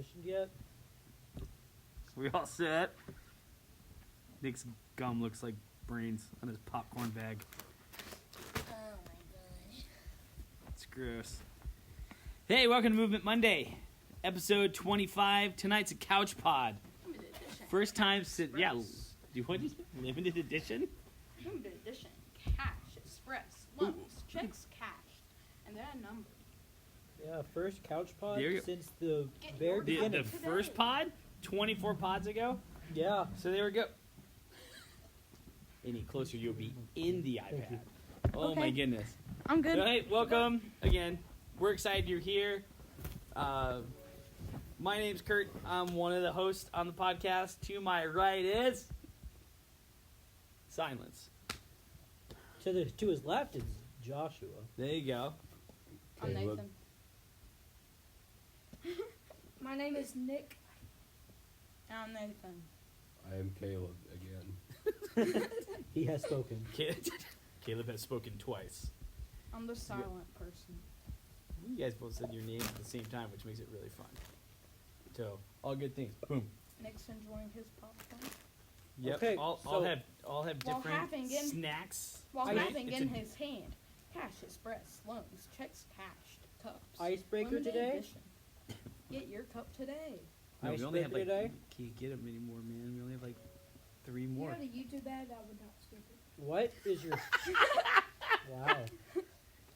transitioned yet? We all set? Nick's gum looks like brains on his popcorn bag. Oh my gosh. It's gross. Hey, welcome to Movement Monday, episode 25. Tonight's a couch pod. Limited edition. First time since Express. Do you want limited edition? Limited edition. Cash Express. Loans. Checks cashed. And they're numbered. Yeah, first couch pod There you go. since the Get very your The beginning. first pod, 24 pods ago. Yeah. So there we go. Any closer, you'll be in the Thank you. iPad. Oh my Okay. goodness. I'm good. All right, welcome again. We're excited you're here. My name's Kurt. I'm one of the hosts on the podcast. To my right is Silence. To his left is Joshua. There you go. I'm Caleb. Nathan. My name is Nick. I'm Nathan. I am Caleb again. He has spoken. Caleb has spoken twice. I'm the silent person. You guys both said your names at the same time, which makes it really fun. So, all good things. Boom. Nick's enjoying his popcorn. Yep. Okay, all so- have While different having in- snacks. While I- having it's in a- his hand, Cash Express, loans, checks cashed, cups. Icebreaker Limited today? edition. Get your cup today. No, we only have like Icebreaker today? can't get them anymore, man. We only have like 3 You more. had a YouTube ad, I would not skip it. What is your... Wow.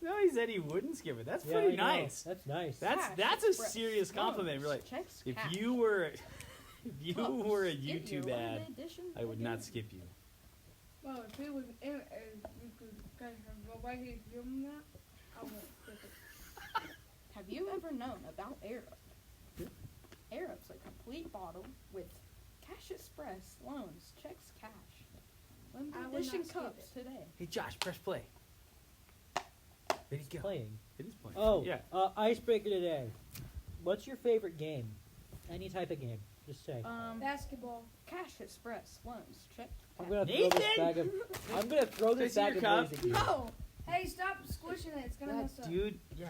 No, he said he wouldn't skip it. That's Yeah, pretty I know. nice. That's nice. That's Cash a Express, serious compliment. We're loans, like, checks if cashed, you were a cups. Get your YouTube ad, limited edition I would not today. skip you. Well, if it was in, you could kind of go back and give him that, I won't skip it. Have you ever known about Arab? Arab's a complete bottle with Cash Express, loans, checks cash. Limited I would edition not skip cups it. today. Hey, Josh, press play. Ready to go. Playing. It is playing. Oh, yeah. Icebreaker today. What's your favorite game? Any type of game. Just say. Basketball. Cash Express, loans, check I'm cash. gonna throw this Nathan! bag of... I'm gonna throw this Can I see bag your of cup? Lay's at you. No! Hey, stop squishing it. It's gonna Yeah, mess up. dude. Yeah.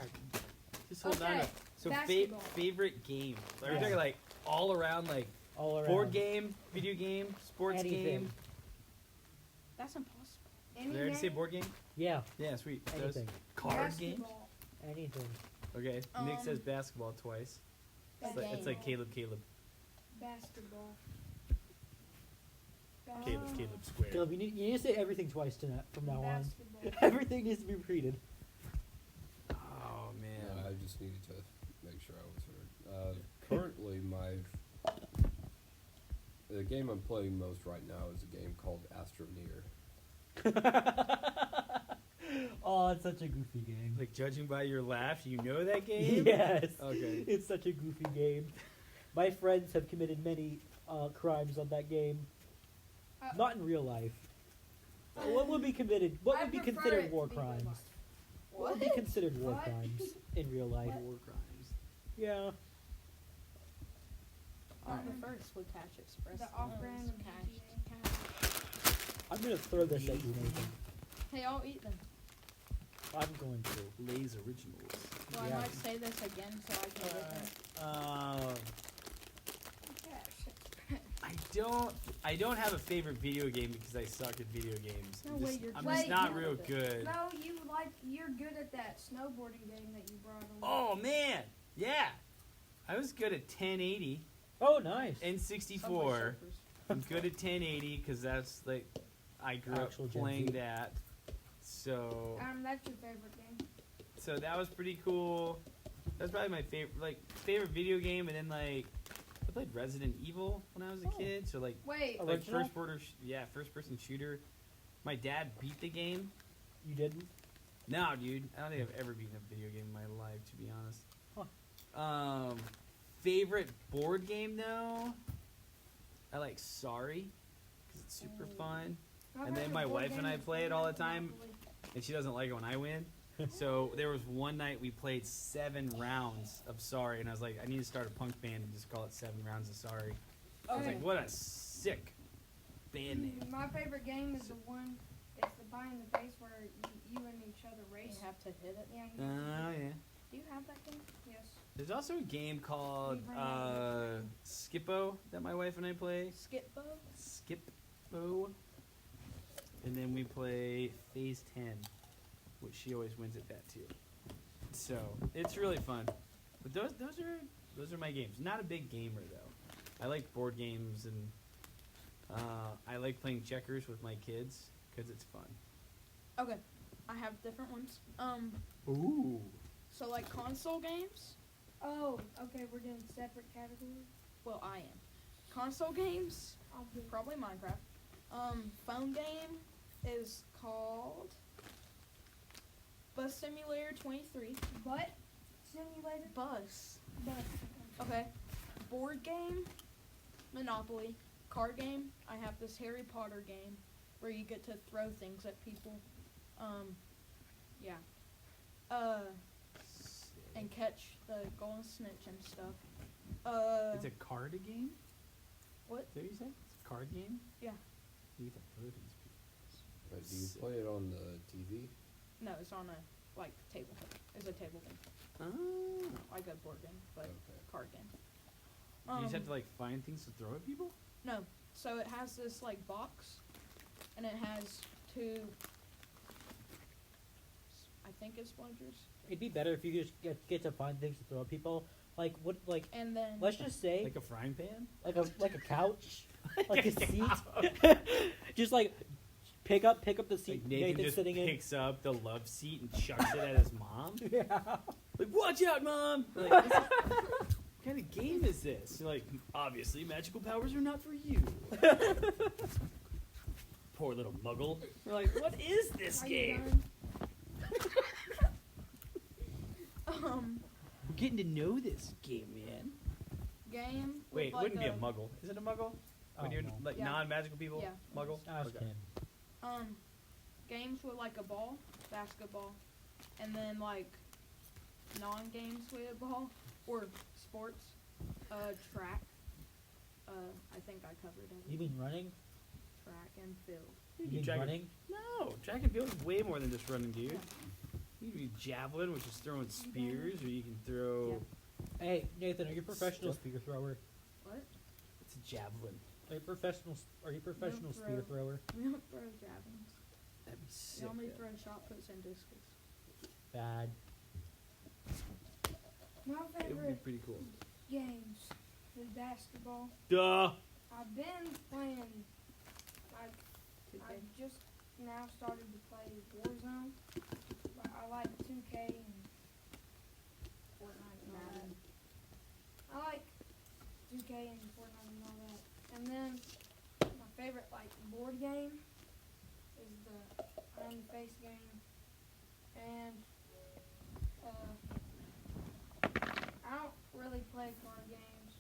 Just hold on. Okay, So basketball. favorite game. Are we Yeah. talking like all around, like All around. board game, video game, sports Anything. game? That's impossible. Any Did I already say game? board game? Yeah, Yeah, sweet. Those anything. card games. Basketball. Anything. Okay. Nick Um, says basketball twice. It's like, it's like Caleb. Basketball. Caleb squared. Caleb, you need to say everything twice tonight from now on. Basketball. Everything needs to be repeated. Oh man. I just needed to make sure I was heard. Currently, the game I'm playing most right now is a game called Astroneer. Oh, it's such a goofy game. Like judging by your laugh, you know that game. Yes. Okay. It's such a goofy game. My friends have committed many crimes on that game. Not in real life. What would be committed? What I would be prefer considered it war to be real crimes? life. What would be considered war What? crimes in real life? War crimes. Yeah. On the first with Cash Express, The off-brand loans, of cash. GTA. I'm gonna throw this at you, Nathan. Hey, I'll eat them. I'm going to. Lay's originals. Well, Yeah. I might say this again so I can get them. I don't have a favorite video game because I suck at video games. No I'm way, just, you're I'm good. just not Wait, real no. good. No, you're good at that snowboarding game that you brought on. Oh man, yeah. I was good at 1080 Oh, nice. and Subway 64. Surfers. I'm good at 1080 because that's like I grew Actual up Gen playing Z. that. So That's your favorite game. that was pretty cool. That's probably my favorite video game, and then like I played Resident Evil when I was a kid. So like Wait, Oh. like Original? first person shooter. My dad beat the game. You didn't? No, dude, I don't think I've ever beaten a video game in my life, to be honest. Huh. Favorite board game though, I like Sorry because it's super fun, and then my wife and I play it all the time, and she doesn't like it when I win. So there was one night we played 7 rounds of Sorry, and I was like, I need to start a punk band and just call it 7 rounds of Sorry. I was Okay. like, what a sick band name. My favorite game is the one. It's the pie in the face where you and each other You race. have to hit it. Yeah. Oh yeah. Do you have that game? Yes. There's also a game called Skippo that my wife and I play. Skipbo. Skippo. And then we play Phase 10, which she always wins at that too. So it's really fun. But those are my games. Not a big gamer though. I like board games and I like playing checkers with my kids because it's fun. Okay, I have different ones. Ooh. So like console games. Oh, okay, we're doing separate categories. Well, I am. Console games, I'll do probably Minecraft. Phone game is called Bus Simulator 23. butt simulator. Bus. Butt. Okay. Board game, Monopoly. Card game, I have this Harry Potter game where you get to throw things at people. Yeah. And catch the golden snitch and stuff. It's a card game? What? Is that what you said? It's a card game? Yeah. You get to throw things at people. Do you play it on the TV? No, it's on a table. It's a table game, Oh. like a board game, but Okay. card game. You just have to find things to throw at people? No, so it has this box, and it has two. I think it's splinters, It'd be better if you just get to find things to throw at people. Like what? Like and then let's just say Like a frying pan? like a couch, like a seat. Just pick up the seat Like Nathan Nathan's just sitting in. picks up the love seat and chucks it at his mom? Yeah. Like, watch out, Mom! Like, what kind of game is this? You're like, obviously, magical powers are not for you. Poor little muggle. We're like, what is this Are you game? done? We're getting to know this game, man. game. Wait, it with wouldn't be a muggle. Is it a muggle? When Oh, you're no. Yeah. non-magical people? Yeah. Muggle? Ask Okay. him. Games with a ball, basketball, and then non-games with a ball or sports, track. I think I covered You everything. mean running? Track and field. You You mean track and- running? No, track and field is way more than just running, dude. You can do javelin, which is throwing spears, or you can throw. Yeah. Hey Nathan, are you a professional spear thrower? What? It's a javelin. Are you a professional spear throw. thrower? We don't throw javelins. That'd be We sick. only though. throw shot puts and discus. Bad. My It would be favorite pretty cool. games is basketball. Duh. I've been playing. I 2K. just now started to play Warzone, but I like 2K and Fortnite and all that. I like 2K and Fortnite and all that. And then my favorite board game is the Iron Face game. And I don't really play card games.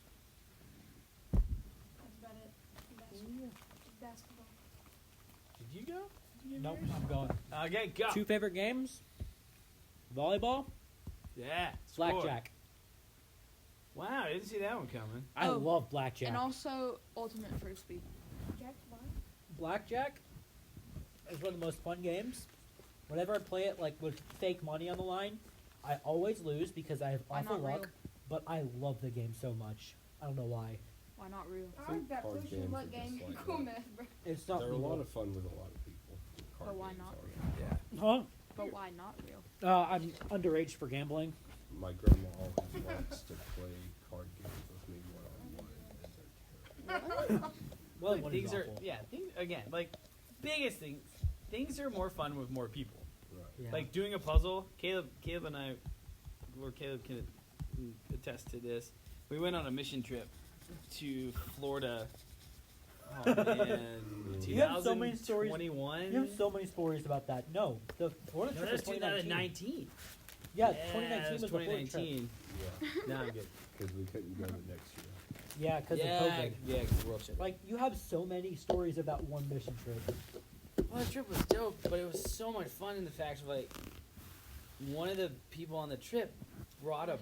That's about it. Basketball. Did you go? Nope, I'm going. Okay, go. Two favorite games? Volleyball, Yeah. blackjack. Wow, I didn't see that one coming. I Oh, love blackjack. And also Ultimate Frisbee. Jack Black. Blackjack is one of the most fun games. Whenever I play it with fake money on the line, I always lose because I have Why awful not luck. real? But I love the game so much. I don't know why. Why not real? I like that Card push games and are luck game. just like Cool that. mess, bro. It's not They're a legal. lot of fun with a lot of people. Card But why games not? are. Yeah. Huh? But why not real? I'm underage for gambling. My grandma always likes to play card games with me one-on-one, and they're terrible. Well, Like, one is things are awful. again, biggest thing. Things are more fun with more people. Right. Yeah. Like doing a puzzle. Caleb and I, or Caleb can attest to this. We went on a mission trip to Florida. Oh man, You have so many stories. 2021. You have so many stories about that. No, the Florida No, trip that's was 2019. 2019. Yeah, Yeah, 2019 was that's the Florida trip. 2019. Yeah, Now I'm good. because we couldn't go the next year. Yeah, because Yeah, of COVID. yeah, 'cause the world shut down. Like, you have so many stories of that one mission trip. Well, the trip was dope, but it was so much fun in the fact of one of the people on the trip brought a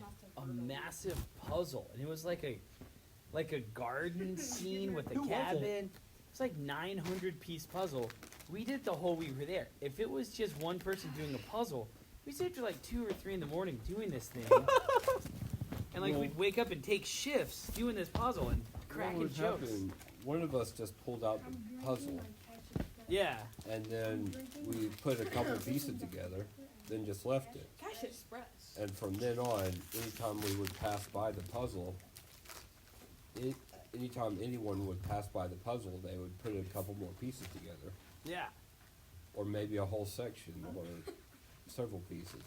massive puzzle, and it was like a garden scene with a Who was it? cabin. It's like 900-piece puzzle. We did the whole week we were there. If it was just one person doing a puzzle, we stayed till 2 or 3 in the morning doing this thing. And like Well- we'd wake up and take shifts doing this puzzle and What cracking would jokes. happen, one of us just pulled out I'm the drinking puzzle, my ketchup. Yeah. and then we put a couple pieces together, then just left it. Cash Express. And from then on, anytime we would pass by the puzzle, anytime anyone would pass by the puzzle, they would put a couple more pieces together, Yeah. or maybe a whole section, or several pieces,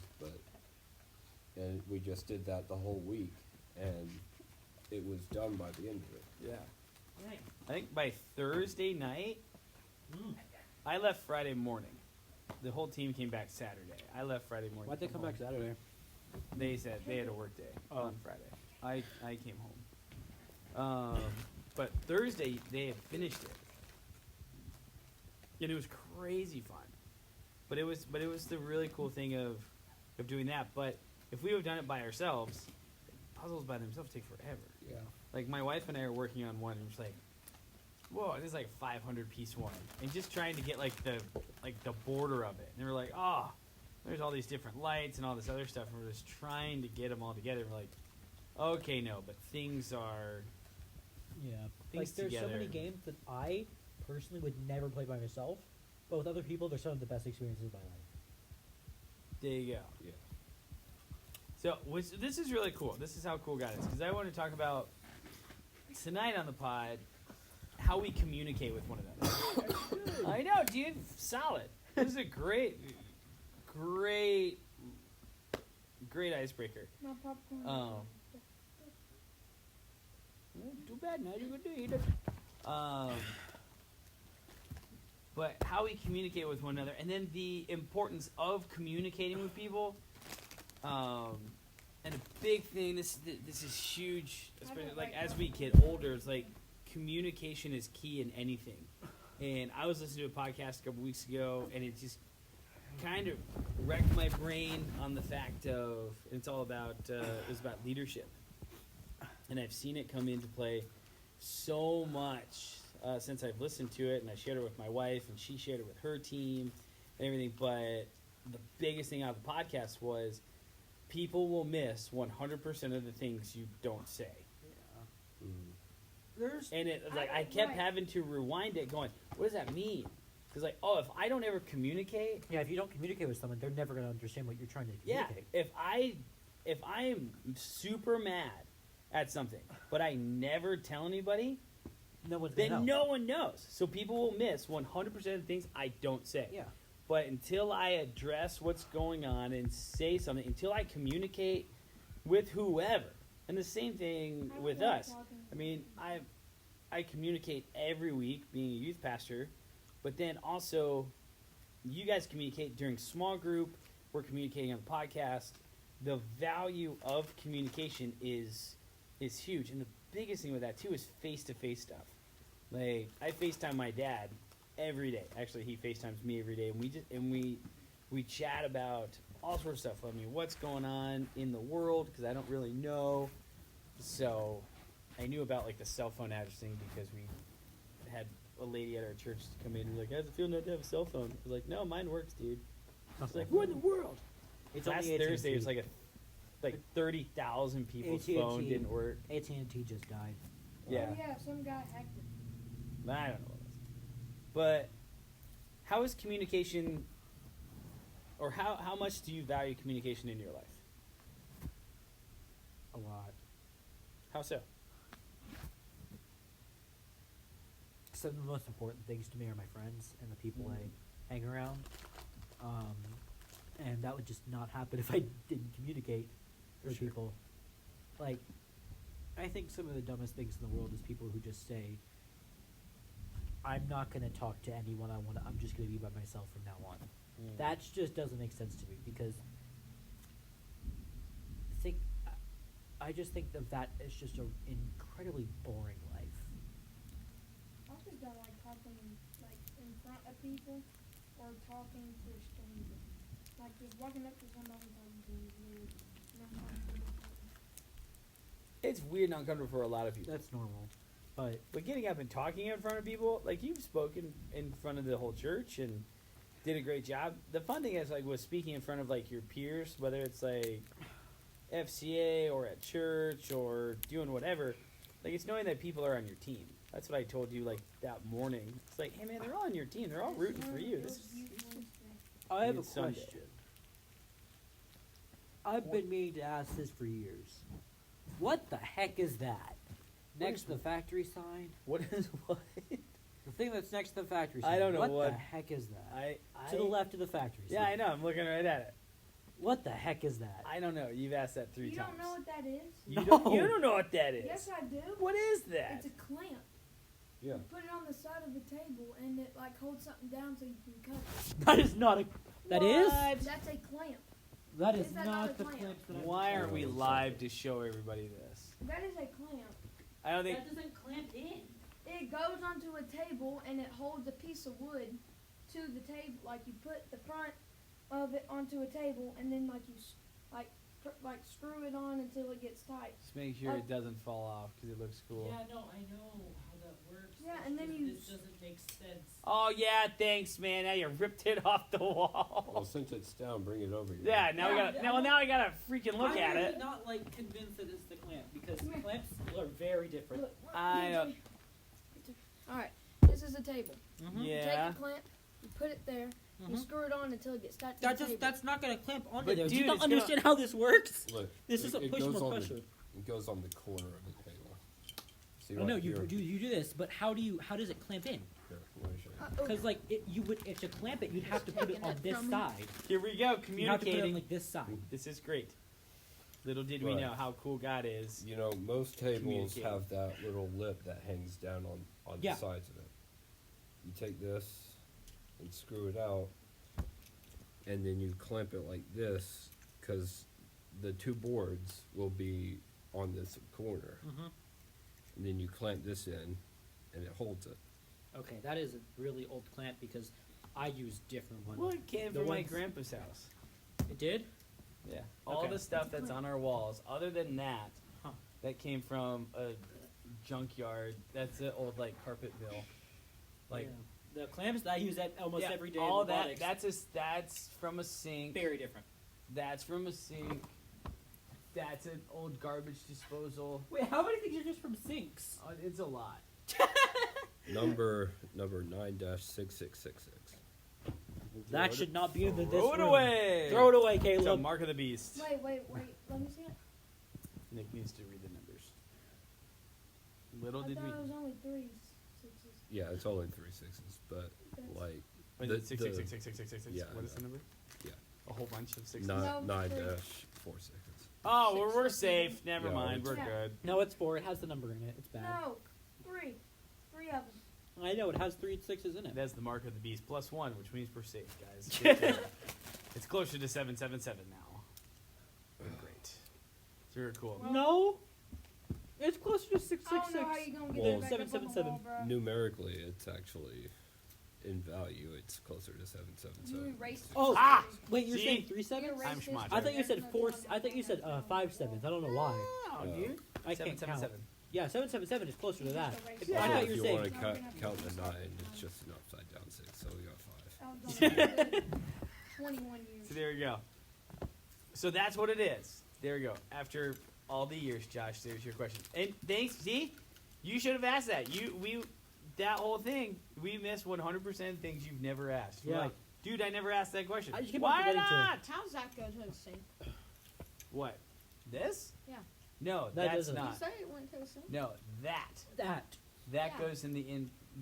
and we just did that the whole week, and it was done by the end of it. Yeah. I think by Thursday night, I left Friday morning. The whole team came back Saturday. I left Friday morning. Why'd they come back Saturday? They said they had a work day on Friday. I came home. But Thursday they had finished it, and it was crazy fun. But it was the really cool thing of doing that. But if we would have done it by ourselves, puzzles by themselves take forever. Yeah. Like my wife and I are working on one, and it's like, whoa, this is like 500 piece one, and just trying to get like the border of it. And we're like, oh, there's all these different lights and all this other stuff, and we're just trying to get them all together. We're like, okay, no, but things are Yeah. Things Like, there's so many together. games that I personally would never play by myself, but with other people, they're some of the best experiences of my life. there you go. Yeah. So this is really cool. This is how cool God is, because I want to talk about tonight on the pod how we communicate with one another. I know, dude. Solid. This is a great icebreaker. No popcorn. Oh. Too bad. Now you're going to eat it. But how we communicate with one another, and then the importance of communicating with people. And a big thing. This is huge, especially like as we get older. It's like communication is key in anything. And I was listening to a podcast a couple weeks ago, and it just kind of wrecked my brain on the fact of it's all about it was about leadership, and I've seen it come into play so much since I've listened to it, and I shared it with my wife, and she shared it with her team, and everything. But the biggest thing out of the podcast was people will miss 100% of the things you don't say. Mm. There's And it like I kept Right. having to rewind it, going, "What does that mean?" Because like, oh, if I don't ever communicate, yeah. If you don't communicate with someone, they're never going to understand what you're trying to yeah. communicate. If I am super mad at something, but I never tell anybody, No one's going to then know. no one knows. So people will miss 100% of the things I don't say. Yeah. But until I address what's going on and say something, until I communicate with whoever, and the same thing I with don't like us. talking I mean, I communicate every week being a youth pastor, but then also you guys communicate during small group. We're communicating on the podcast. The value of communication is huge, and the biggest thing with that too is face-to-face stuff. Like I FaceTime my dad every day. Actually, he FaceTimes me every day, and we chat about all sorts of stuff. I mean, what's going on in the world because I don't really know. So I knew about like the cell phone address thing because we had a lady at our church come in and be like, "How's it feel not to have a cell phone?" I was like, "No, mine works, dude." It's like, "What in the world?" It's Last only Thursday, it was AT&T. like 30,000 people's AT&T. phone didn't work. AT&T just died. Yeah. Oh, yeah, some guy hacked it. I don't know what it is. But how is communication, or how much do you value communication in your life? A lot. How so? Some of the most important things to me are my friends and the people Mhm. I hang around. And that would just not happen if I didn't communicate For with sure. people. Like, I think some of the dumbest things in the world is people who just say, I'm not going to talk to anyone I want to, I'm just going to be by myself from now on. That just doesn't make sense to me because I just think that is just an incredibly boring life. I just don't like talking like in front of people or talking to a stranger. Like just walking up to somebody and talking to them is weird. And I'm uncomfortable. It's weird and uncomfortable for a lot of people. That's normal. But But getting up and talking in front of people, like you've spoken in front of the whole church and did a great job. The fun thing is like was speaking in front of like your peers, whether it's like FCA or at church or doing whatever, like it's knowing that people are on your team. That's what I told you like that morning. It's like, hey man, they're all on your team. They're all rooting for you. This is I have a It's Sunday. question. I've been meaning to ask this for years. What the heck is that? Next to the factory sign? what is what? The thing that's next to the factory sign. I don't know what what- the heck is that? I To the left of the factory sign. Yeah, I know. I'm looking right at it. What the heck is that? I don't know. You've asked that 3 You times. don't know what that is? You No. don't know what that is. Yes, I do. What is that? It's a clamp. Yeah. You put it on the side of the table, and it like holds something down so you can cut it. That is not a. That is. What? That's a clamp. That is Is that not not a the clamp? clamp that I. Why aren't we Oh, live sorry. to show everybody this? That is a clamp. I don't think. doesn't clamp in. It goes onto a table, and it holds a piece of wood to the table. Like you put the front of it onto a table, and then like you like screw it on until it gets tight. Just make sure it doesn't fall off because it looks cool. Yeah, no, I know how that works. Yeah, It's and then just- you This doesn't make sense. Oh yeah, thanks, man. Now you ripped it off the wall. Well, since it's down, bring it over here. Yeah, now we Yeah, got. yeah, Now I gotta freaking look I'm at really it. not like convinced that it's the clamp because Come here. clamps are very different. Look, I know. All right, this is a table. Mm-hmm. You Yeah. take the clamp, you put it there, you screw it on until it gets tight to That the just table. that's not gonna clamp onto But there. Do dude, you not it's gonna- understand how this works? Look, This is a it push goes more on pressure. It goes on the corner of the table. See Oh, right no, here? you do this, but how does it clamp in? Here, let me show you. Because like you would if to clamp it, you'd have to put it Taking on it this from me. side. Here we go, You have to put it on communicating. like this side. This is great. Little did we Right. know how cool God is. You know, most tables Communicate. have that little lip that hangs down on Yeah. the sides of it. You take this and screw it out, and then you clamp it like this, because the two boards will be on this corner. Mm-hmm. And then you clamp this in, and it holds it. Okay, that is a really old clamp because I use different ones. Well, it came The from my ones- grandpa's house. It did? Yeah. All Okay. the stuff that's on our walls, other than that, Huh. that came from a junkyard. That's an old like carpet mill. Like Yeah. The clamps that I use that almost yeah, every day. all in that. robotics, That's from a sink. very different. That's from a sink. That's an old garbage disposal. Wait, how many things are just from sinks? Oh, it's a lot. Number 9-6666. That should not be in this Throw it room. away. Throw it away, It's a Caleb. mark of the beast. Wait, let me see it. Nick needs to read the numbers. Little I did we. thought it was only 3 sixes. Yeah, it's only 3 sixes, but That's- like Wait, the- six, the- six, six, six, six, six, six, six. yeah, What is the number? Yeah. A whole bunch of sixes. No, 9-466. Oh, well, we're Six, safe. Never Yeah, mind. We're Yeah. good. No, it's 4. It has the number in it. It's bad. No, 3. 3 of them. I know, it has 3 and 6s in it. That's the mark of the beast plus 1, which means we're safe, guys. Good job. It's closer to 777 now. Great. It's very cool. No! It's closer to 666. I don't know how you gonna get Well, it back up on the 777. wall, bro. Numerically, it's actually in value. It's closer to 777. You erased Oh, Ah! wait, you're See? saying 3 sevens? I'm schmott. I thought you said 4. I thought you said 5 sevens. I don't know why. Oh, No. dude. I can't count. 777. Yeah, 777 is closer to that. Yeah. I So thought if you you were want saying. to count the 9, it's just an upside down 6, so we got 5. 21 years. So there you go. So that's what it is. There you go. After all the years, Josh, there's your question. And thanks. See, you should have asked that. That whole thing. We missed 100% things you've never asked. We're Yeah. like, dude, I never asked that question. I just keep on Why forgetting to. not? How's that go to the sink? What? This? Yeah. No, That that's doesn't. You not. said it went to the sink. No, that. That. That Yeah. goes in the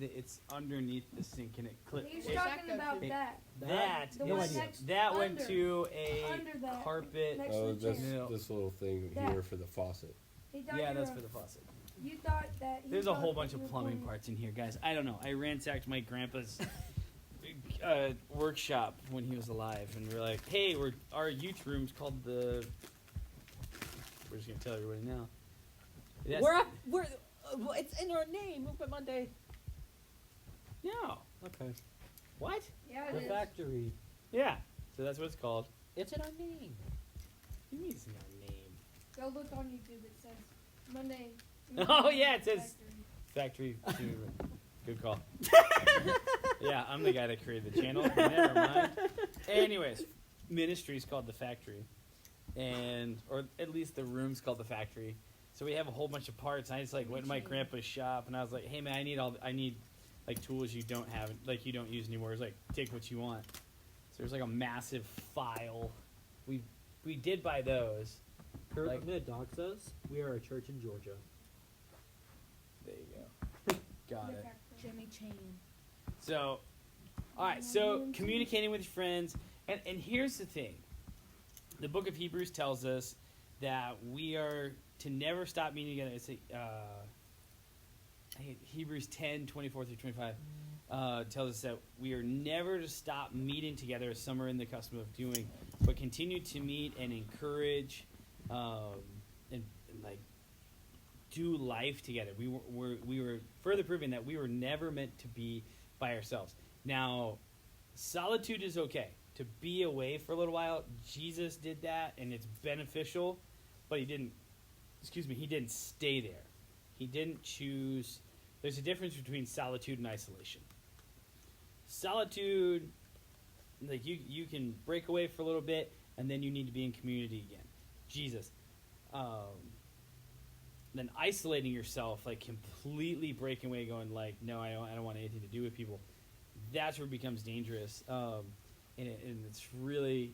it's underneath the sink and it clips. He's It- talking about it- that. that The No one idea. next that went under- to a under that. carpet. Next Oh, to the this chair. No. this little thing That. here for the faucet. He thought Yeah, you that's were- for the faucet. You thought that. he There's a thought whole that bunch you of were plumbing going- parts in here, guys. I don't know. I ransacked my grandpa's workshop when he was alive, and we're like, "Hey, our youth room's called the." We're just gonna tell everybody now. That's- Well, it's in our name. Movement Monday. No. Okay. What? Yeah, The it is. factory. Yeah. So that's what it's called. It's in our name. You mean it's not a name? Go look on YouTube. It says Monday. Oh, yeah, it says- Factory. Factory. Good call. Yeah, I'm the guy that created the channel. Never mind. Anyways, ministry's called the Factory. and or at least the room's called the factory. So we have a whole bunch of parts. And I just like went to my grandpa's shop, and I was like, "Hey man, I need like tools you don't have, like you don't use anymore. It's like take what you want." So there's like a massive file. We did buy those. Kurt, Like- I'm gonna dox us. We are a church in Georgia. There you go. Got The it. factory. Jimmy Chan. So, all right. So communicating with your friends, and here's the thing: the Book of Hebrews tells us that we are to never stop meeting together. It's Hebrews 10:24-25 tells us that we are never to stop meeting together, as some are in the custom of doing, but continue to meet and encourage, and like do life together. We were further proving that we were never meant to be by ourselves. Now, solitude is okay. To be away for a little while, Jesus did that, and it's beneficial, but he didn't stay there. He didn't choose. There's a difference between solitude and isolation. Solitude, like you can break away for a little bit, and then you need to be in community again. Jesus. Then isolating yourself, like completely breaking away, going like, no, I don't want anything to do with people. That's where it becomes dangerous, and it's really,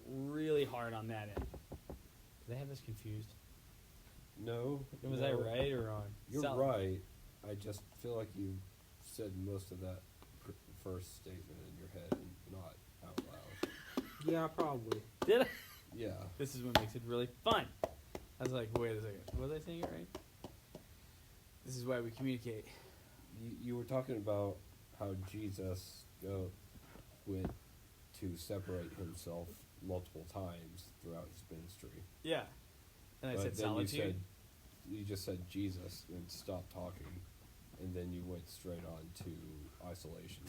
really hard on that end. Did I have this confused? No. Was no, I right or wrong? You're right. I just feel like you said most of that first statement in your head and not out loud. Yeah, probably. Did I? Yeah. This is what makes it really fun. I was like, wait a second. Was I saying it right? This is why we communicate. You were talking about how Jesus went to separate himself multiple times throughout his ministry. Yeah. And I But said then solitude. you just said Jesus and stopped talking, and then you went straight on to isolation.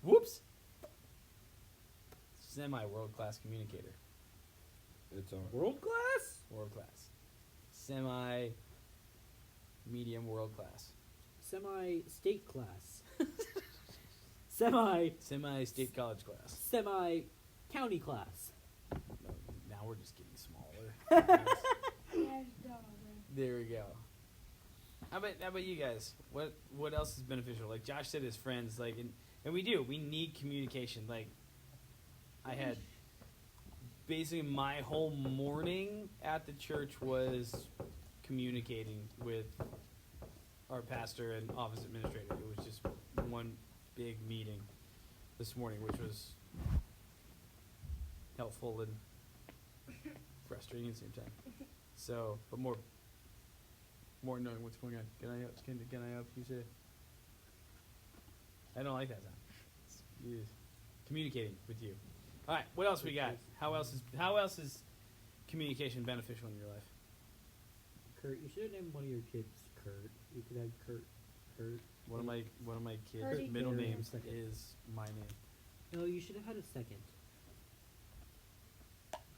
Whoops. Semi world class communicator. It's all right. World class? World class. Semi medium world class. Semi state class. Semi Semi-state college class. semi county class. No, now we're just getting smaller. Yes, dog. There we go. How about you guys? What else is beneficial? Like Josh said, his friends, like, and we do. We need communication. Like, I had basically my whole morning at the church was communicating with our pastor and office administrator. It was just one big meeting this morning, which was helpful and frustrating at the same time. So, but more knowing what's going on. Can I help you say? I don't like that sound. It's communicating with you. All right, what else we got? How else is communication beneficial in your life? Kurt, you should have named one of your kids Kurt. You could have Kurt. One of my kids' Curdy. middle There, names second. is my name. No, you should have had a second.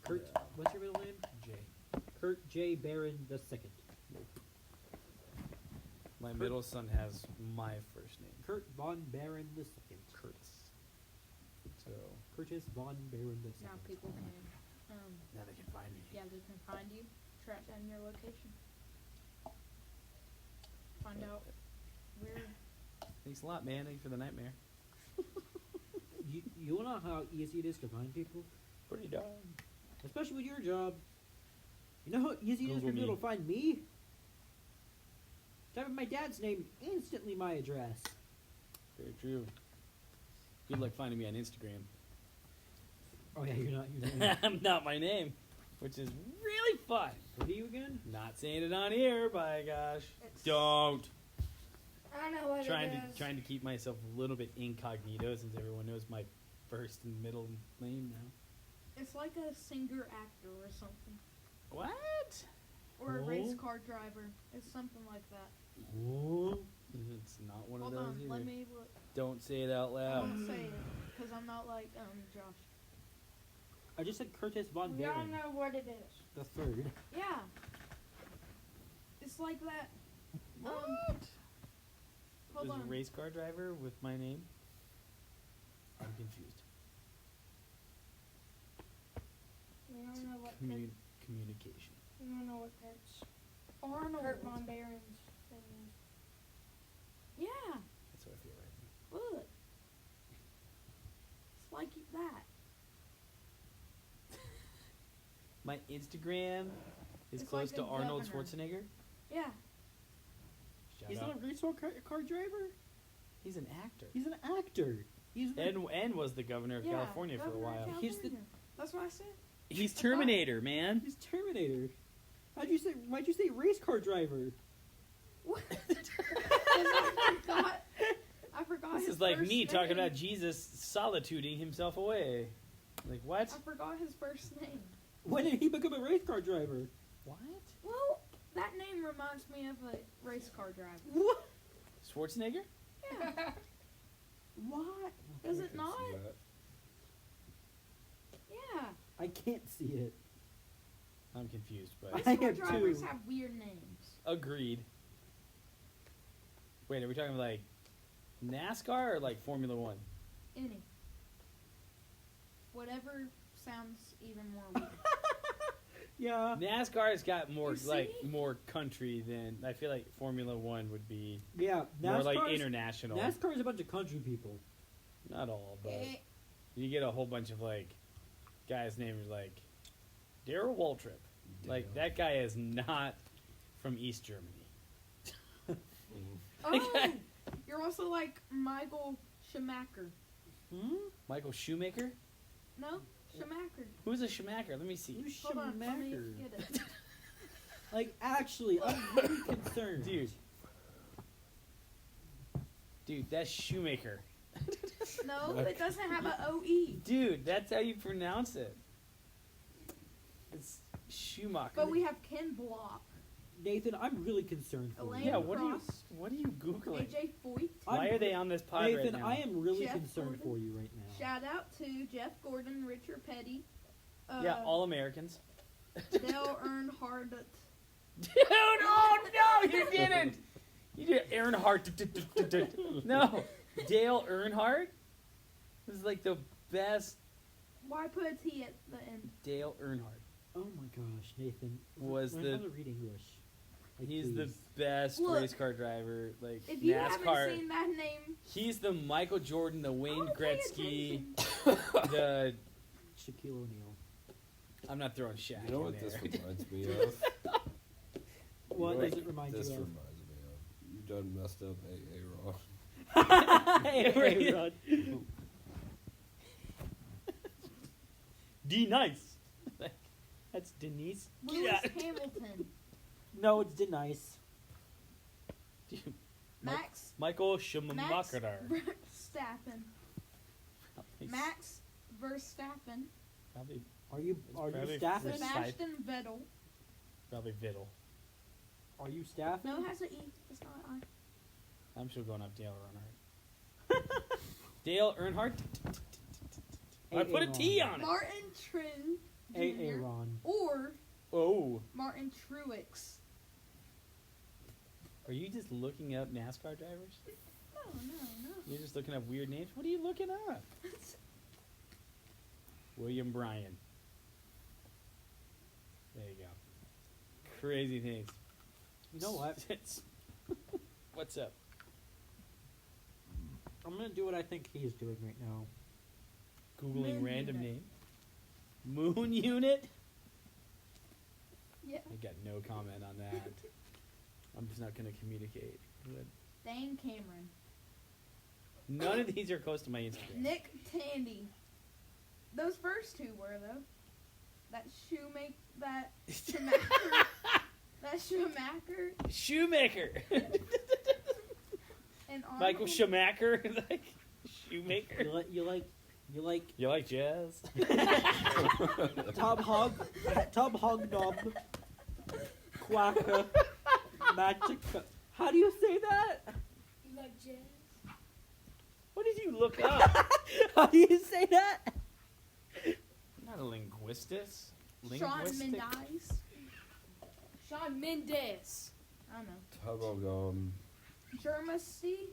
Kurt, Yeah. what's your middle name? Jay. Kurt J. Barron the second. My middle son has my first name, Kurt Von Barron the second. Curtis. So Curtis Von Barron the Now second. people can, now they can find me. yeah, they can find you, track down your location, find out where. Thanks a lot, man. Thank you for the nightmare. You know how easy it is to find people? Pretty dumb. Especially with your job. You know how easy it is Google for people me. to find me? Type in my dad's name, instantly my address. Very true. Good luck finding me on Instagram. Oh yeah, you're not. I'm not my name, which is really fun. What are you again? Not saying it on here, by gosh. It's- Don't. I know what Trying it is. to keep myself a little bit incognito since everyone knows my first and middle name now. It's like a singer actor or something, What? or a race Oh. car driver. It's something like that. Oh. It's not one Hold of those on, either. let me look. Don't say it out I loud. won't say it because I'm not like Josh. I just said Curtis Von We all Barron. know what it is. The third. Yeah, it's like that. Hold There's on. a race car driver with my name. I'm confused. Communication. You don't know what Kurt's Arnold. Kurt Von Baron's thing is. Yeah, That's what I feel right now. look. It's like that. My Instagram is It's close like to a Arnold governor. Schwarzenegger. Yeah. Shout He's out. not a race car driver. He's an actor. He's an actor. He's the, And was the governor of Yeah, California for a Governor of while. He's the- California. That's what I said. He's Terminator, man. he's Terminator. Why'd you say race car driver? What? 'Cause I forgot This his is like first me talking name. about Jesus solituding himself away. Like what? I forgot his first name. When did he become a race car driver? What? Well, that name reminds me of a race car driver. What? Schwarzenegger? Yeah. What? Is I it can not? see that. Yeah. I can't see it. I'm confused, but Race I car am drivers too. have weird names. agreed. Wait, are we talking like NASCAR or like Formula One? Any. Whatever sounds even more weird. Yeah. NASCAR's got more You like see? more country than I feel like Formula One would be Yeah. more like NASCAR's- international. NASCAR is a bunch of country people. Not all, but Eh, you get a whole bunch of like guys named like Darrell Waltrip. Like Dale. that guy is not from East Germany. oh, you're also like Michael Schumacher. Hmm? Michael Shoemaker? No, Schumacher. Who's a Schumacher? Let me see. Who's Hold on, let me Schumacher? get it. Like, actually, I'm really concerned. Dude, that's Shoemaker. No, it doesn't have a OE. Dude, that's how you pronounce it. It's Schumacher. But we have Ken Block, Nathan, I'm really concerned for Elaine you. Yeah, what Prost, are you googling? AJ Foyt. Why are they on this pod Nathan, right now? I am really Jeff concerned Gordon. for you right now. Shout out to Jeff Gordon, Richard Petty, Yeah, all Americans. Dale Earnhardt. Dude, oh no, you didn't. You did Earnhardt. No, Dale Earnhardt was like the best. Why put a T at the end? Dale Earnhardt. Oh my gosh, Nathan. Was learn the- how to read English. Like, He's the please. best Look, race car driver. Like If you NASCAR. haven't seen that name, He's the Michael Jordan, the Wayne oh, pay Gretzky, attention. the. Shaquille O'Neal. I'm not throwing Shaq You know in what this there. reminds me of? What You know does it remind this you of? reminds me of? You done messed up AA Ron. Hey, Rod. D nice. That's Denise. Lewis Yeah. Hamilton, No, it's Denise. Dude, Max Michael Max Schumacher. Verstappen, Max Verstappen, Probably, Are you probably staffing? Verstappen. Sebastian Vettel. probably Vittel. Are you staffing? No, it has an E. It's not an I. I'm still going up Dale Earnhardt. Dale Earnhardt. I put a T on it. Martin True Jr. Aaron. or Oh, Martin Truex. are you just looking up NASCAR drivers? No, no, You're just looking up weird names. What are you looking up? no. William Bryan. There you go. Crazy things. You know what? What's up? I'm gonna do what I think he's doing right now. Googling Moon random unit. name. Moon unit? Yeah. I got no comment on that. I'm just not going to communicate. But Dane Cameron. none of these are close to my Instagram. Nick Tandy. Those first two were though. That Schumacher. That Schumacher Shoemaker. and Arnold. Michael Schumacher. Like Shoemaker. You like You like jazz? Tom Hognob, Quacker, Magic. How do you say that? You like jazz? What did you look up? How do you say that? I'm not a linguistus. Sean Linguistic. Mendes. Sean Mendes. I don't know. Tubogum. Germacy.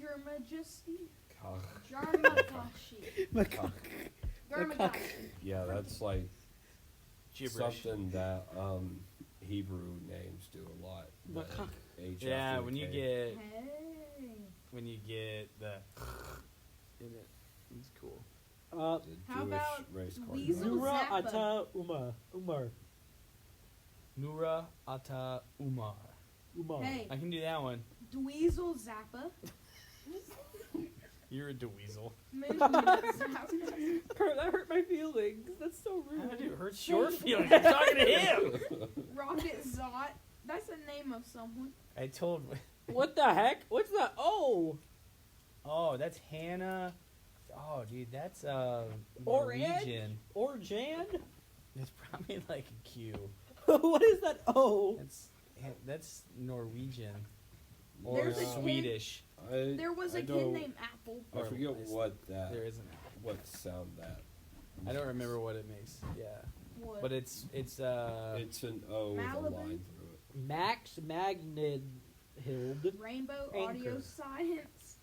Germajesty. Kach. Jarmakashi. Kach. Garmagashi. Yeah, that's like gibberish. something that Hebrew names do a lot. What the kind- H Yeah, after when the you K. get Hey. in it, it's cool. The How Jewish about race car. Weasel? Zura Zappa. Ata Umar. Nura Ata Umar. Hey, I can do that one. Dweezil Zappa. You're a Dweezil. Zappa. That hurt my feelings. That's so How did it rude. hurt your feelings? I'm talking to him. Rocket Zot. That's the name of someone. I told. What the heck? What's that? Oh, Oh, that's Hannah. Oh, dude, that's Orange? Norwegian. or Jan? It's probably like a Q. What is that? Oh, That's Norwegian or There's a kid- Swedish. There was a I kid know- named Apple. I forget Or- what that. There isn't. What sound that. I don't remember what it makes. Yeah, What? but it's It's an O with a Malibu? line through it. Max Magnhild. Rainbow Anchor. Audio Science.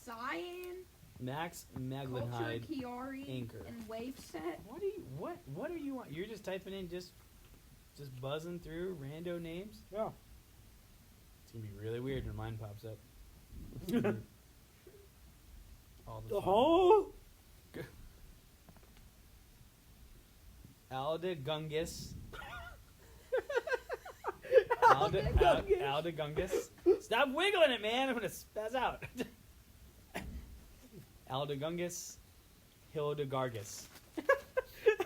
Cyan. Max Culture Maglenhide. Chiari. Anchor. And Waveset. What are you want? You're just typing in just buzzing through rando names. Yeah. It's gonna be really weird when mine pops up. All the fun. Oh, Alda Gungus. Alda Alda Gungus. Stop wiggling it, man. I'm gonna spaz out. Alda Gungus. Hildegargus.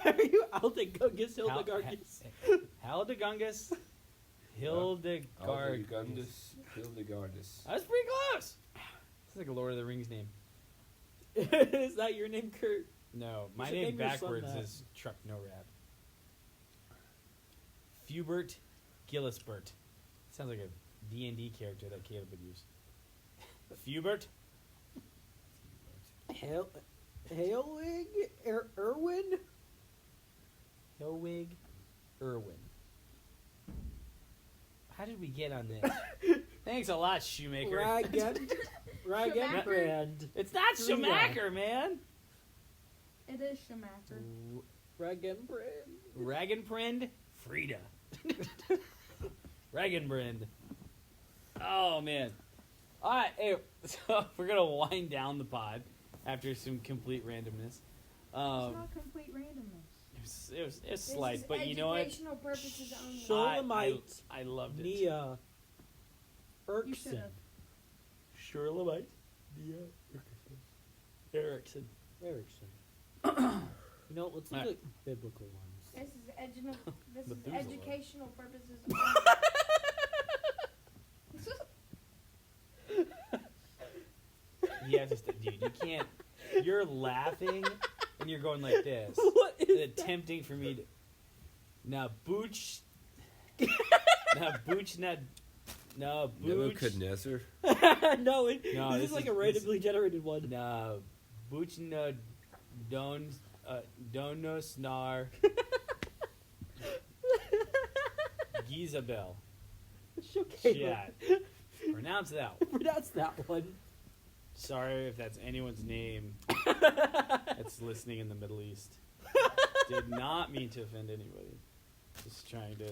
Are you Aldegungus Hal- Hildegargus? Hildegungus. Hildegargus. Aldegundus Hildegardus. That was pretty close. It's like a Lord of the Rings name. Is that your name, Kurt? No, my should name name your son backwards that. is Truck No Rap. Fubert Gillisbert. Sounds like a D&D character that Caleb would use. Fubert. Hailwig? Irwin? Hilwig Irwin. How did we get on this? Thanks a lot, Shoemaker. Ragenbrand. It's not Frida. Schumacher, man. It is Schumacher. Ragenbrand. Ragenbrand Frida. Ragenbrand. Oh, man. All right, hey, so we're going to wind down the pod after some complete randomness. It's not complete randomness. It was This slight, is but you know what? educational purposes only. Shulamite. I loved it. Nia You Erkson. should have. Shulamite. Nia Erickson. Erickson. You know, let's look Alright. at biblical ones. This is this is Methuselah. educational purposes You have to dude, you can't. You're laughing and you're going like this. What is Attempting for me to. Now, Booch. Now, Booch, not. No, Booch. Nebuchadnezzar. No, No, this this is like is- a randomly generated one. No, Booch, no. Donosnar. Gizabel. Okay, Shit. Pronounce that one. pronounce that one. Sorry if that's anyone's name that's listening in the Middle East. Did not mean to offend anybody. Just trying to.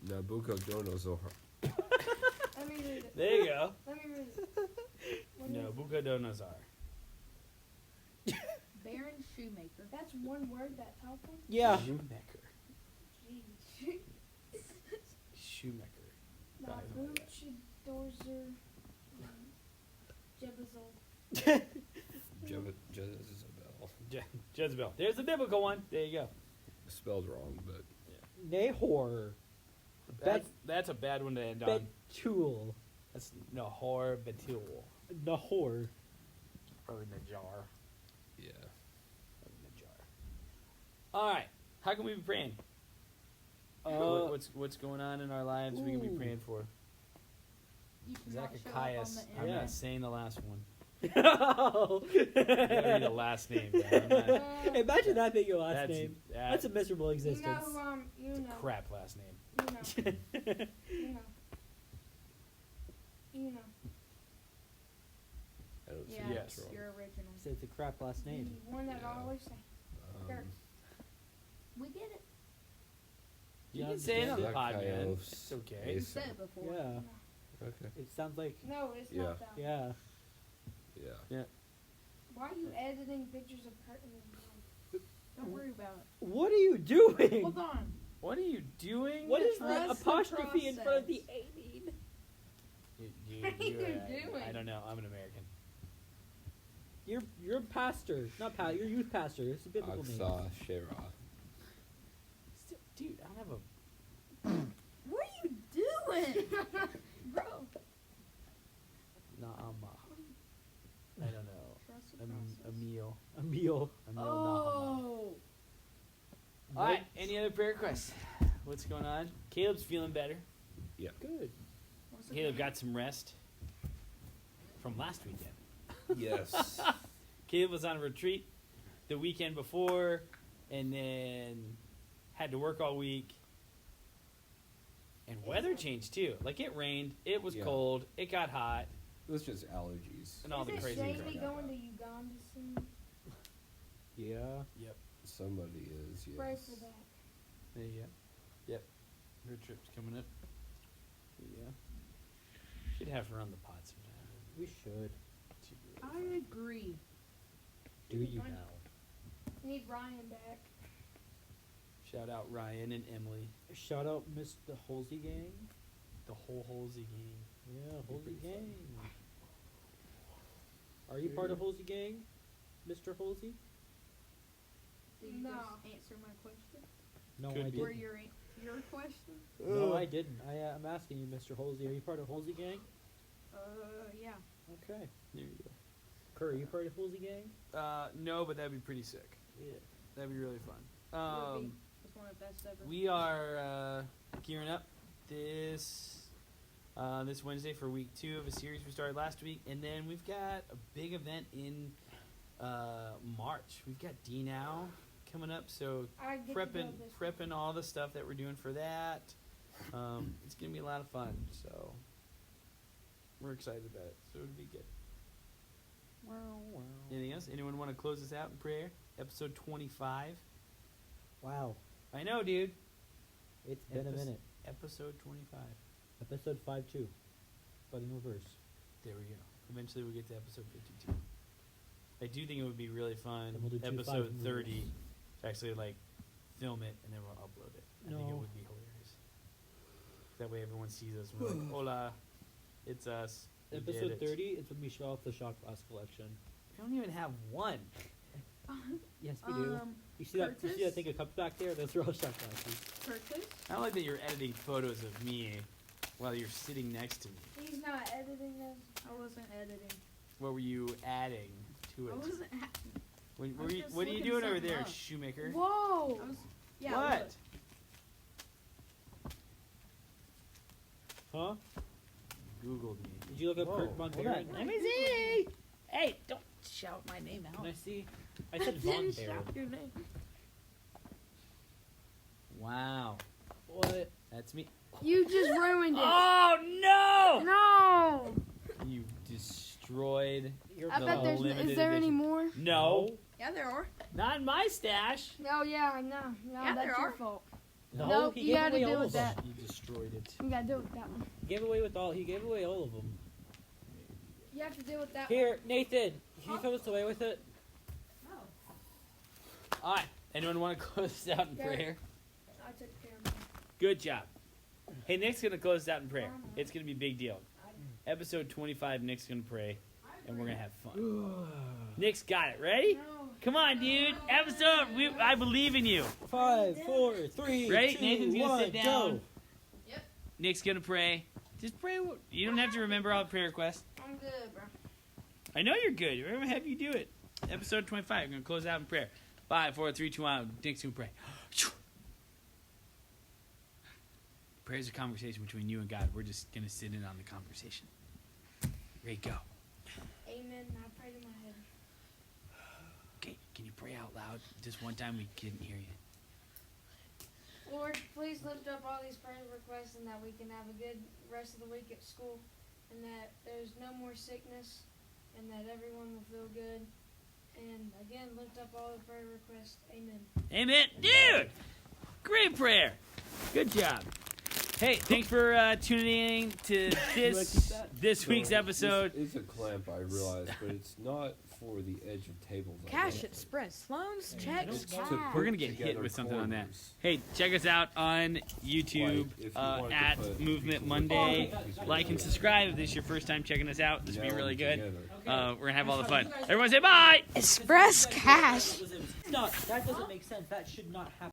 Nabucodonosor. Let me read it. There you go. Let me read it. What is it? Nabucodonosor. Baron Shoemaker. That's one word, that top one? Yeah. Shoemaker. Jeez. Shoemaker. Not I know that. Booch, Dorzer, Jebazol. Jezebel. Jezebel. There's the biblical one. There you go. Spelled wrong, but Nahor. That's a bad one to end on. Betul. That's Nahor Betul. Nahor. Or Najar. yeah. Or Najar. All right. How can we be praying? What's going on in our lives we can be ooh. praying for? You cannot show up on Zacchaeus. the I'm Yeah. not saying the last one. No. You gotta read the last name. Man. I'm not- Imagine that being your last that's, name. That's That's a miserable You know existence. who you a know. crap last name. You know. You know. You know. I don't Yeah, see Yes. what's wrong. your original. So it's a crap last name. The one that Yeah. I always say. Um, We get it. say it on the understand pod, man. Zakaios It's okay. You Acer. said it before. Yeah, Okay. it sounds like No, it's Yeah. not that. yeah. Yeah. Why are you editing pictures of curtains? Don't worry about it. What are you doing? Hold on. What are you doing? What is the Trust the apostrophe in front of the process. A? What are you doing? I don't know. I'm an American. You're a pastor, not you're a youth pastor. It's a biblical name. Aksa Shera. Still, dude, I don't have a. What are you doing? Bro. Naama. I don't know. Trust the process. Emil. Emil. Emil Nahama. Oh. All right. Any other prayer requests? What's going on? Caleb's feeling better. Good. What's the Caleb name? got some rest from last weekend. Yes. Caleb was on a retreat the weekend before, and then had to work all week. And weather changed too. Like it rained, it was Yeah. cold, it got hot, It was just allergies. and all the Is it crazy Jamie crap. going to Uganda soon? Yeah. Somebody is, yes. Pray for that. There you go. Yep. Her trip's coming up. Yeah. Should have her on the pod sometime. We should. She'd be really I agree. Do you now? Need Ryan back. fun. Shout out Ryan and Emily, Shout out Mr. Halsey Gang. the whole Halsey gang. Yeah, Halsey pretty fun. Gang. Are you part of Halsey Gang, Mr. Halsey? Did you No. just answer my question? No, Could I be. Or didn't. your question? No, I didn't. I'm asking you, Mr. Halsey. Are you part of Halsey Gang? Yeah. Okay. There you go. Kurt, are you part of Halsey Gang? No, but that'd be pretty sick. Yeah. That'd be really fun. Would be. It's one of the best ever. We are gearing up this Wednesday for week 2 of a series we started last week, and then we've got a big event in March. We've got D-Now coming up, so I get to go this prepping all the stuff that we're doing for that. It's gonna be a lot of fun, so we're excited about it. So it'll be good. Anything else? Anyone want to close us out in prayer? Episode 25. Wow. I know, dude. It's been a minute. Episode 25. Episode 5-2. But in reverse. There we go. Eventually we'll get to episode 52. I do think it would be really fun, Then we'll do 2 episode 5 in 30, reverse. to actually like film it and then we'll upload it. I think it No. would be hilarious. That way everyone sees us and we're like, hola, it's us. We did Episode it." 30 is when we show off the Shock Glass collection. We don't even have one. Yes, we do. You see that? You see that Curtis? thing of cups back there? Those are all Shock Glasses. Curtis? I don't like that you're editing photos of me while you're sitting next to me. He's not editing those. I wasn't editing. What were you adding to it? I wasn't. I was just What are you looking doing over something there, up. shoemaker? Whoa! I was. Yeah. I What? was. Huh? Googled me. Did you look up Whoa, Kurt hold Von on. Baron? Let me see. Hey, don't shout my name out. Can I see? I said Von Didn't Baron. shout your name. Wow. What? That's me. You just ruined it. Oh no! No! You destroyed. You're I The bet there's. limited Is there any edition. more? No, Yeah, there are. not in my stash. Oh yeah, I know. No, Yeah, that's there your are. fault. No, Nope, he you gave gotta away deal all with of them. that. You destroyed it. You gotta deal with that one. He gave away with all. He gave away all of them. You have to deal with that Here, Nathan. Can you throw us away with it? All right. Anyone want to close this out in Yeah. prayer? one. I took care of it. Good job. Hey, Nick's gonna close this out in prayer. It's gonna be a big deal. Episode 25. Nick's gonna pray, and we're gonna have fun. Nick's got it. Ready? No. Come on, dude. Episode. I believe in you. 5, 4, 3, Ready? 2, Nathan's gonna 1, sit down. go. Nick's gonna pray. Just pray. You don't have to remember all the prayer requests. I'm good, bro. I know you're good. We're gonna have you do it. Episode 25. We're gonna close out in prayer. 5, 4, 3, 2, 1. Nick's gonna pray. Prayer is a conversation between you and God. We're just gonna sit in on the conversation. Ready, go. Amen. I prayed in my head. Okay, can you pray out loud? Just one time we couldn't hear you. Lord, please lift up all these prayer requests and that we can have a good rest of the week at school and that there's no more sickness and that everyone will feel good. And again, lift up all the prayer requests. Amen. Amen. Dude! Great prayer. Good job. Hey, thanks for tuning in to this week's episode. This is a clamp, I realize, but it's not for the edge of tables. I Cash don't Express. Loans, think. checks, It's to cash. We're put gonna get hit together with something on that. corners. Hey, check us out on YouTube Like, if you wanted to at put Movement pieces Monday. of pieces Like and of subscribe if this is your first time checking us out. This will be nail really them good. together. We're gonna have all the fun. Everyone say bye. Express cash. No, that doesn't make sense. That should not happen.